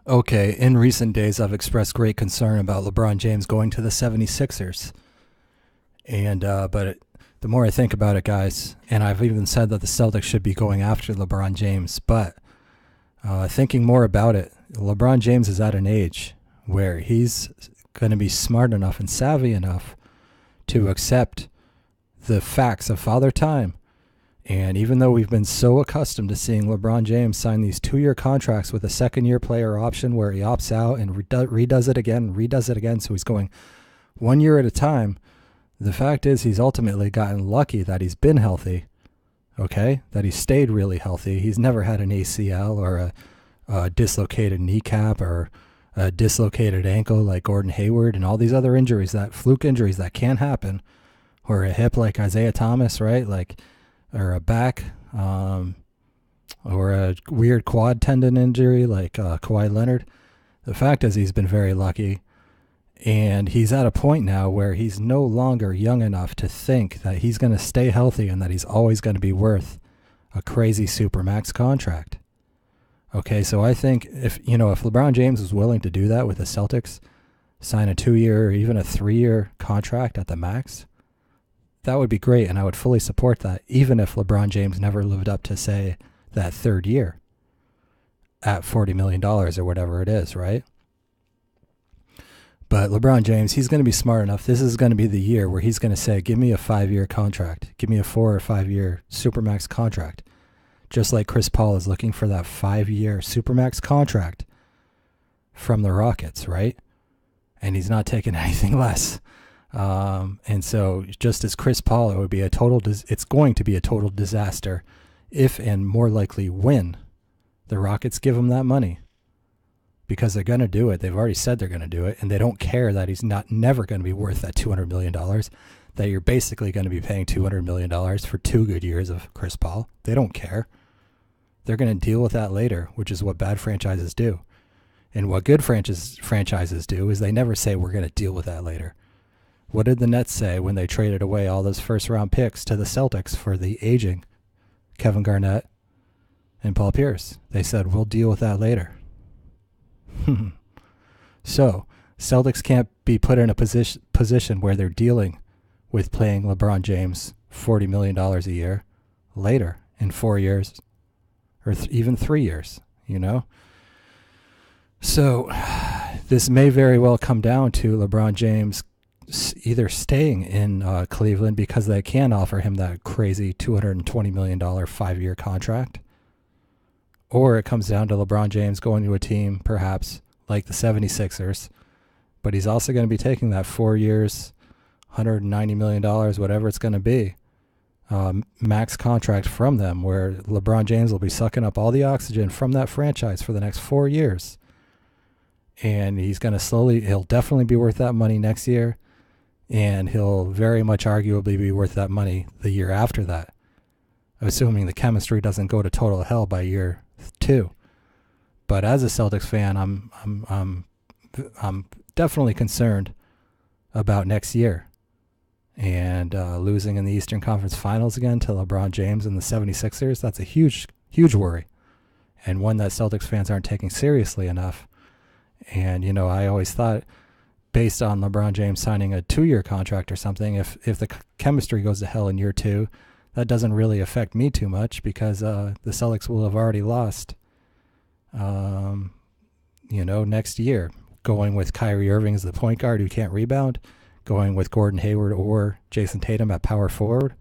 Okay, in recent days, I've expressed great concern about LeBron James going to the 76ers. The more I think about it, guys, and I've even said that the Celtics should be going after LeBron James, but thinking more about it, LeBron James is at an age where he's going to be smart enough and savvy enough to accept the facts of Father Time. And even though we've been so accustomed to seeing LeBron James sign these 2-year contracts with a second-year player option where he opts out and redoes it again, so he's going 1 year at a time, the fact is he's ultimately gotten lucky that he's been healthy, okay, that he's stayed really healthy. He's never had an ACL or a dislocated kneecap or a dislocated ankle like Gordon Hayward and all these other injuries, that fluke injuries that can happen, or a hip like Isaiah Thomas, right, or a back, or a weird quad tendon injury like Kawhi Leonard. The fact is he's been very lucky, and he's at a point now where he's no longer young enough to think that he's going to stay healthy and that he's always going to be worth a crazy supermax contract. Okay, so I think if LeBron James was willing to do that with the Celtics, sign a 2-year or even a 3-year contract at the max, that would be great, and I would fully support that, even if LeBron James never lived up to, say, that third year at $40 million or whatever it is, right? But LeBron James, he's going to be smart enough. This is going to be the year where he's going to say, give me a 5-year contract. Give me a 4 or 5-year Supermax contract. Just like Chris Paul is looking for that 5-year Supermax contract from the Rockets, right? And he's not taking anything less. And so just as Chris Paul, it's going to be a total disaster if, and more likely when, the Rockets give him that money, because they're going to do it. They've already said they're going to do it, and they don't care that he's never going to be worth that $200 million, that you're basically going to be paying $200 million for 2 good years of Chris Paul. They don't care. They're going to deal with that later, which is what bad franchises do. And what good franchises do is they never say, we're going to deal with that later. What did the Nets say when they traded away all those first-round picks to the Celtics for the aging Kevin Garnett and Paul Pierce? They said, we'll deal with that later. So, Celtics can't be put in a position where they're dealing with paying LeBron James $40 million a year later in 4 years or even 3 years, So, this may very well come down to LeBron James either staying in Cleveland because they can offer him that crazy $220 million 5-year contract, or it comes down to LeBron James going to a team perhaps like the 76ers, but he's also going to be taking that 4 years, $190 million, whatever it's going to be, max contract from them, where LeBron James will be sucking up all the oxygen from that franchise for the next 4 years. And he's going to he'll definitely be worth that money next year. And he'll very much arguably be worth that money the year after that, assuming the chemistry doesn't go to total hell by year 2. But as a Celtics fan, I'm definitely concerned about next year and losing in the Eastern Conference Finals again to LeBron James and the 76ers. That's a huge, huge worry, and one that Celtics fans aren't taking seriously enough. And I always thought, based on LeBron James signing a 2-year contract or something, if the chemistry goes to hell in year 2, that doesn't really affect me too much, because the Celtics will have already lost, next year, going with Kyrie Irving as the point guard who can't rebound, going with Gordon Hayward or Jason Tatum at power forward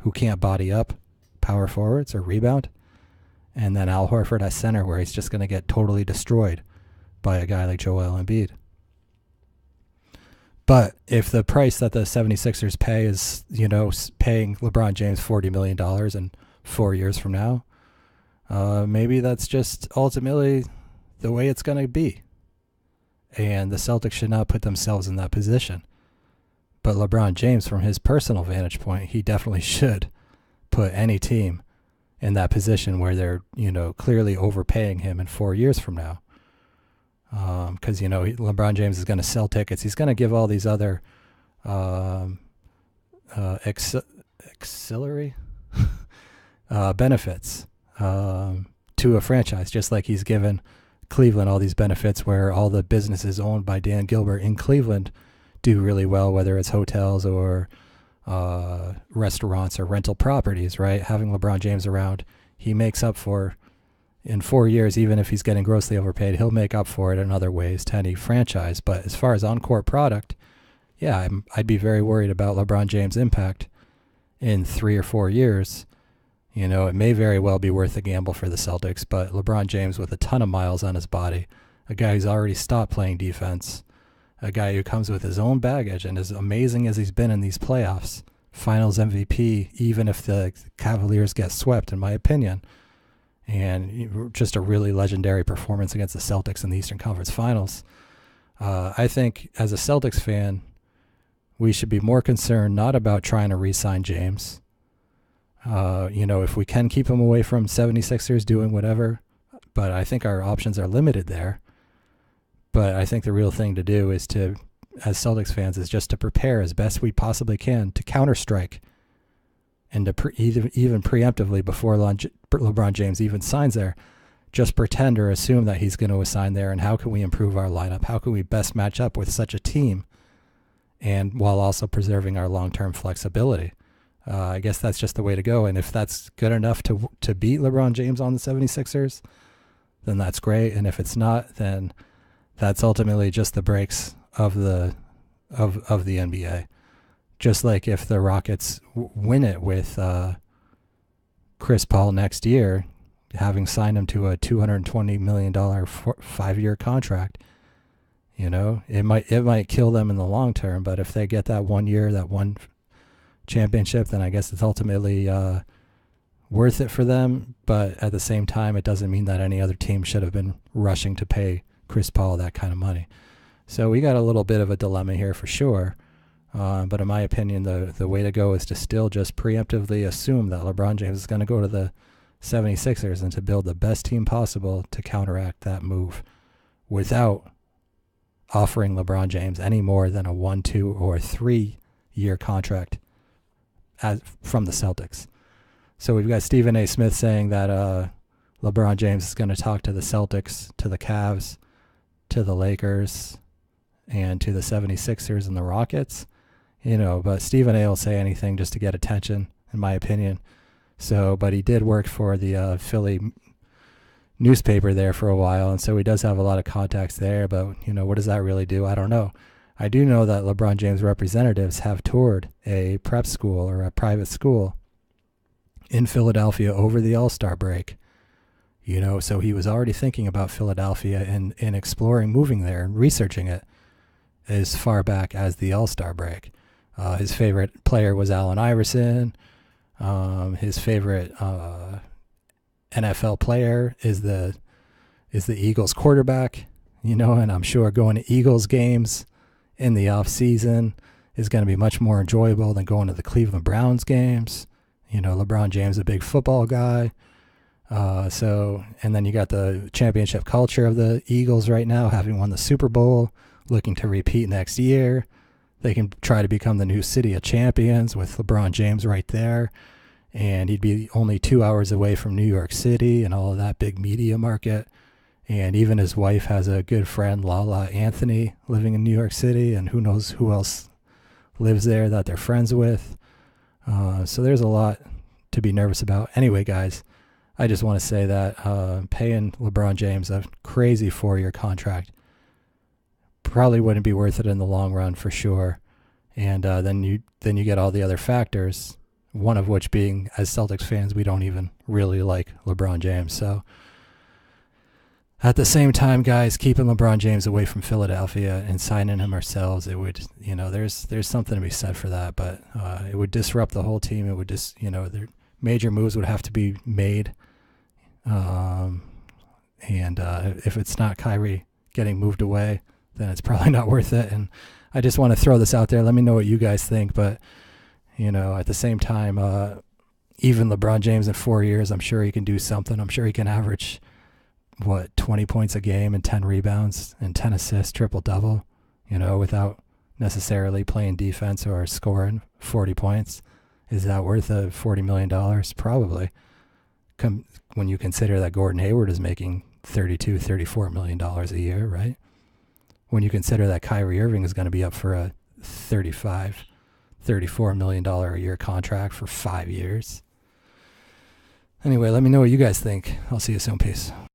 who can't body up power forwards or rebound, and then Al Horford at center, where he's just going to get totally destroyed by a guy like Joel Embiid. But if the price that the 76ers pay is, paying LeBron James $40 million in 4 years from now, maybe that's just ultimately the way it's going to be. And the Celtics should not put themselves in that position. But LeBron James, from his personal vantage point, he definitely should put any team in that position where they're, clearly overpaying him in 4 years from now. Because, LeBron James is going to sell tickets. He's going to give all these other auxiliary benefits to a franchise, just like he's given Cleveland all these benefits where all the businesses owned by Dan Gilbert in Cleveland do really well, whether it's hotels or restaurants or rental properties, right? Having LeBron James around, he makes up for, in 4 years, even if he's getting grossly overpaid, he'll make up for it in other ways to any franchise. But as far as on-court product, yeah, I'd be very worried about LeBron James' impact in 3 or 4 years. You know, it may very well be worth a gamble for the Celtics, but LeBron James with a ton of miles on his body, a guy who's already stopped playing defense, a guy who comes with his own baggage, and as amazing as he's been in these playoffs, Finals MVP, even if the Cavaliers get swept, in my opinion, and just a really legendary performance against the Celtics in the Eastern Conference Finals. I think as a Celtics fan, we should be more concerned not about trying to re-sign James. If we can keep him away from 76ers doing whatever, but I think our options are limited there. But I think the real thing to do is to, as Celtics fans, is just to prepare as best we possibly can to counter-strike and to even preemptively before LeBron James even signs there, just pretend or assume that he's going to assign there, and how can we improve our lineup? How can we best match up with such a team, and while also preserving our long-term flexibility? I guess that's just the way to go, and if that's good enough to beat LeBron James on the 76ers, then that's great, and if it's not, then that's ultimately just the breaks of the NBA. Just like if the Rockets win it with Chris Paul next year, having signed him to a $220 million 5-year contract, it might kill them in the long term. But if they get that 1 year, that one championship, then I guess it's ultimately worth it for them. But at the same time, it doesn't mean that any other team should have been rushing to pay Chris Paul that kind of money. So we got a little bit of a dilemma here for sure. But in my opinion, the way to go is to still just preemptively assume that LeBron James is going to go to the 76ers and to build the best team possible to counteract that move without offering LeBron James any more than a 1, 2, or 3-year contract from the Celtics. So we've got Stephen A. Smith saying that LeBron James is going to talk to the Celtics, to the Cavs, to the Lakers, and to the 76ers and the Rockets. But Stephen A. will say anything just to get attention, in my opinion. But he did work for the Philly newspaper there for a while, and so he does have a lot of contacts there. But, what does that really do? I don't know. I do know that LeBron James representatives have toured a prep school or a private school in Philadelphia over the All-Star break. So he was already thinking about Philadelphia and exploring moving there and researching it as far back as the All-Star break. His favorite player was Allen Iverson. His favorite NFL player is the Eagles quarterback, and I'm sure going to Eagles games in the off season is going to be much more enjoyable than going to the Cleveland Browns games. LeBron James is a big football guy. And then you got the championship culture of the Eagles right now, having won the Super Bowl, looking to repeat next year. They can try to become the new city of champions with LeBron James right there. And he'd be only 2 hours away from New York City and all of that big media market. And even his wife has a good friend, Lala Anthony, living in New York City, and who knows who else lives there that they're friends with. So there's a lot to be nervous about. Anyway, guys, I just want to say that paying LeBron James a crazy 4-year contract probably wouldn't be worth it in the long run for sure. And then you get all the other factors, one of which being, as Celtics fans, we don't even really like LeBron James. So at the same time, guys, keeping LeBron James away from Philadelphia and signing him ourselves, it would, there's something to be said for that. But it would disrupt the whole team. It would just, their major moves would have to be made. And if it's not Kyrie getting moved away, then it's probably not worth it. And I just want to throw this out there. Let me know what you guys think. But, at the same time, even LeBron James in 4 years, I'm sure he can do something. I'm sure he can average, 20 points a game and 10 rebounds and 10 assists, triple-double, without necessarily playing defense or scoring 40 points. Is that worth $40 million? Probably. When you consider that Gordon Hayward is making $32, $34 million a year, right? When you consider that Kyrie Irving is going to be up for a $35, $34 million a year contract for 5 years. Anyway, let me know what you guys think. I'll see you soon. Peace.